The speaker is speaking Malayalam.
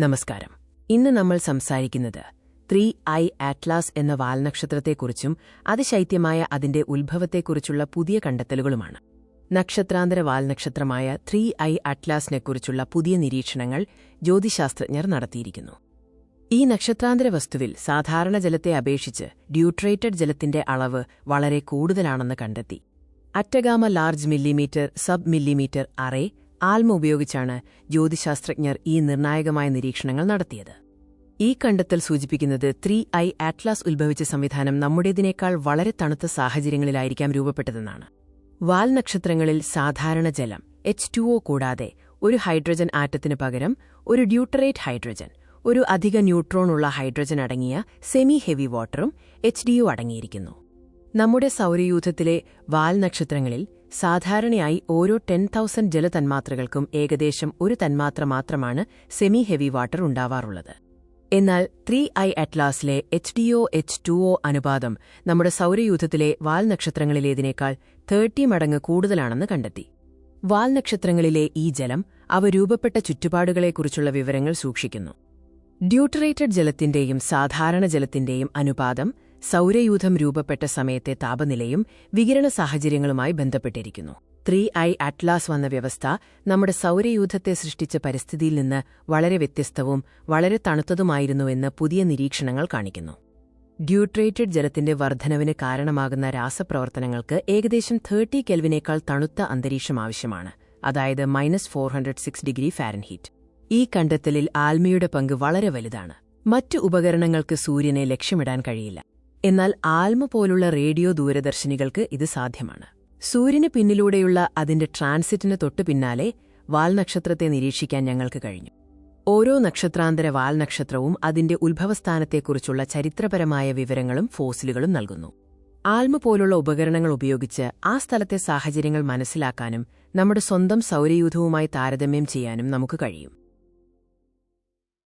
നമസ്കാരം. ഇന്ന് നമ്മൾ സംസാരിക്കുന്നത് 3I ആറ്റ്ലാസ് എന്ന വാൽനക്ഷത്രത്തെക്കുറിച്ചും അതിശൈത്യമായ അതിന്റെ ഉത്ഭവത്തെക്കുറിച്ചുള്ള പുതിയ കണ്ടെത്തലുകളുമാണ്. നക്ഷത്രാന്തര വാൽനക്ഷത്രമായ 3I ആറ്റ്ലാസിനെക്കുറിച്ചുള്ള പുതിയ നിരീക്ഷണങ്ങൾ ജ്യോതിശാസ്ത്രജ്ഞർ നടത്തിയിരിക്കുന്നു. ഈ നക്ഷത്രാന്തര വസ്തുവിൽ സാധാരണ ജലത്തെ അപേക്ഷിച്ച് ഡ്യൂട്രേറ്റഡ് ജലത്തിന്റെ അളവ് വളരെ കൂടുതലാണെന്ന് കണ്ടെത്തി. Atacama large millimetre sub millimetre array ALMA ഉപയോഗിച്ചാണ് ജ്യോതിശാസ്ത്രജ്ഞർ ഈ നിർണായകമായ നിരീക്ഷണങ്ങൾ നടത്തിയത്. ഈ കണ്ടെത്തൽ സൂചിപ്പിക്കുന്നത് 3I ആറ്റ്ലാസ് ഉത്ഭവിച്ച സംവിധാനം നമ്മുടേതിനേക്കാൾ വളരെ തണുത്ത സാഹചര്യങ്ങളിലായിരിക്കാം രൂപപ്പെട്ടതെന്നാണ്. വാൽനക്ഷത്രങ്ങളിൽ സാധാരണ ജലം H2O കൂടാതെ ഒരു ഹൈഡ്രജൻ ആറ്റത്തിനു പകരം ഒരു ഡ്യൂട്ടറേറ്റ് ഹൈഡ്രജൻ, ഒരു അധിക ന്യൂട്രോണുള്ള ഹൈഡ്രജൻ അടങ്ങിയ സെമി ഹെവി വാട്ടറും HDO അടങ്ങിയിരിക്കുന്നു. നമ്മുടെ സൗരയൂഥത്തിലെ വാൽനക്ഷത്രങ്ങളിൽ സാധാരണയായി ഓരോ 10,000 ജലതന്മാത്രകൾക്കും ഏകദേശം ഒരു തന്മാത്ര മാത്രമാണ് സെമി ഹെവി വാട്ടർ ഉണ്ടാവാറുള്ളത്. എന്നാൽ 3I ആറ്റ്ലാസിലെ HDO H2O അനുപാതം നമ്മുടെ സൗരയൂഥത്തിലെ വാൽനക്ഷത്രങ്ങളിലേതിനേക്കാൾ 30 മടങ്ങ് കൂടുതലാണെന്ന് കണ്ടെത്തി. വാൽനക്ഷത്രങ്ങളിലെ ഈ ജലം അവ രൂപപ്പെട്ട ചുറ്റുപാടുകളെക്കുറിച്ചുള്ള വിവരങ്ങൾ സൂക്ഷിക്കുന്നു. ഡ്യൂട്ടറേറ്റഡ് ജലത്തിന്റെയും സാധാരണ ജലത്തിന്റെയും അനുപാതം സൗരയൂഥം രൂപപ്പെട്ട സമയത്തെ താപനിലയും വികിരണ സാഹചര്യങ്ങളുമായി ബന്ധപ്പെട്ടിരിക്കുന്നു. 3I ആറ്റ്ലാസ് വന്ന വ്യവസ്ഥ നമ്മുടെ സൗരയൂഥത്തെ സൃഷ്ടിച്ച പരിസ്ഥിതിയിൽ നിന്ന് വളരെ വ്യത്യസ്തവും വളരെ തണുത്തതുമായിരുന്നുവെന്ന് പുതിയ നിരീക്ഷണങ്ങൾ കാണിക്കുന്നു. ഡ്യൂട്രേറ്റഡ് ജലത്തിന്റെ വർധനവിന് കാരണമാകുന്ന രാസപ്രവർത്തനങ്ങൾക്ക് ഏകദേശം 30 കെൽവിനേക്കാൾ തണുത്ത അന്തരീക്ഷം ആവശ്യമാണ്, അതായത് -406°F. ഈ കണ്ടെത്തലിൽ ആൽമയുടെ പങ്ക് വളരെ വലുതാണ്. മറ്റു ഉപകരണങ്ങൾക്ക് സൂര്യനെ ലക്ഷ്യമിടാൻ കഴിയില്ല. എന്നാൽ ആൽമ പോലുള്ള റേഡിയോ ദൂരദർശിനികൾക്ക് ഇത് സാധ്യമാണ്. സൂര്യന് പിന്നിലൂടെയുള്ള അതിന്റെ ട്രാൻസിറ്റിന് തൊട്ടു പിന്നാലെ വാൽനക്ഷത്രത്തെ നിരീക്ഷിക്കാൻ ഞങ്ങൾക്ക് കഴിഞ്ഞു. ഓരോ നക്ഷത്രാന്തര വാൽനക്ഷത്രവും അതിന്റെ ഉത്ഭവസ്ഥാനത്തെക്കുറിച്ചുള്ള ചരിത്രപരമായ വിവരങ്ങളും ഫോസിലുകളും നൽകുന്നു. ആൽമ പോലുള്ള ഉപകരണങ്ങൾ ഉപയോഗിച്ച് ആ സ്ഥലത്തെ സാഹചര്യങ്ങൾ മനസ്സിലാക്കാനും നമ്മുടെ സ്വന്തം സൗരയൂഥവുമായി താരതമ്യം ചെയ്യാനും നമുക്ക് കഴിയും.